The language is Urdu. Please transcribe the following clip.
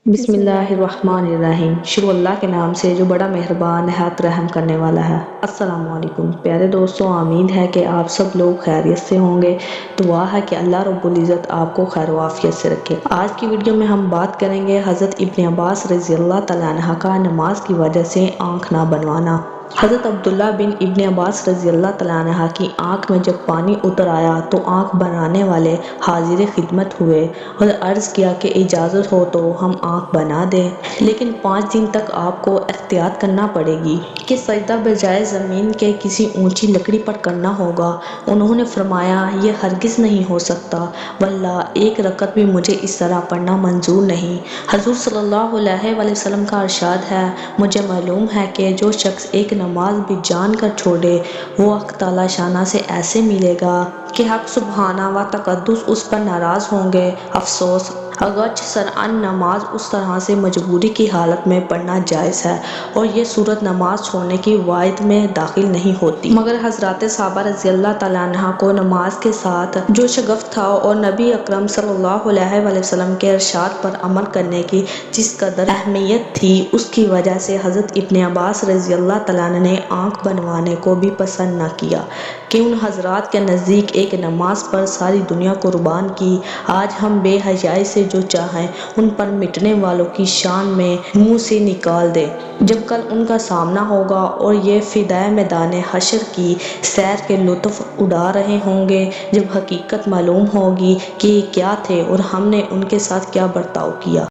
بسم اللہ الرحمن الرحیم۔ شروع اللہ کے نام سے جو بڑا مہربان نہایت رحم کرنے والا ہے۔ السلام علیکم پیارے دوستوں، امید ہے کہ آپ سب لوگ خیریت سے ہوں گے۔ دعا ہے کہ اللہ رب العزت آپ کو خیر و عافیت سے رکھے۔ آج کی ویڈیو میں ہم بات کریں گے حضرت ابن عباس رضی اللہ تعالیٰ عنہ کا نماز کی وجہ سے آنکھ نہ بنوانا۔ حضرت عبداللہ بن ابن عباس رضی اللہ تعالیٰ عنہ کی آنکھ میں جب پانی اتر آیا تو آنکھ بنانے والے حاضر خدمت ہوئے اور عرض کیا کہ اجازت ہو تو ہم آنکھ بنا دیں، لیکن 5 دن تک آپ کو احتیاط کرنا پڑے گی کہ سجدہ بجائے زمین کے کسی اونچی لکڑی پر کرنا ہوگا۔ انہوں نے فرمایا یہ ہرگز نہیں ہو سکتا، واللہ ایک رکعت بھی مجھے اس طرح پڑھنا منظور نہیں۔ حضور صلی اللہ علیہ وسلم کا ارشاد ہے، مجھے معلوم ہے کہ جو شخص ایک نماز بھی جان کر چھوڑے وہ حق تعالیٰ شانہ سے ایسے ملے گا کہ حق سبحانہ و تقدس اس پر ناراض ہوں گے۔ افسوس، اگرچہ شرعاً نماز اس طرح سے مجبوری کی حالت میں پڑھنا جائز ہے اور یہ صورت نماز چھوڑنے کی وعید میں داخل نہیں ہوتی، مگر حضرات صحابہ رضی اللہ تعالیٰ عنہ کو نماز کے ساتھ جو شغف تھا اور نبی اکرم صلی اللہ علیہ وسلم کے ارشاد پر عمل کرنے کی جس قدر اہمیت تھی، اس کی وجہ سے حضرت ابن عباس رضی اللہ تعالیٰ عنہ نے آنکھ بنوانے کو بھی پسند نہ کیا کہ ان حضرات کے نزدیک ایک نماز پر ساری دنیا قربان کی۔ آج ہم بے حیائی سے جو چاہیں ان پر مٹنے والوں کی شان میں منہ سے نکال دیں، جب کل ان کا سامنا ہوگا اور یہ فدائے میدان حشر کی سیر کے لطف اٹھا رہے ہوں گے، جب حقیقت معلوم ہوگی کہ یہ کیا تھے اور ہم نے ان کے ساتھ کیا برتاؤ کیا۔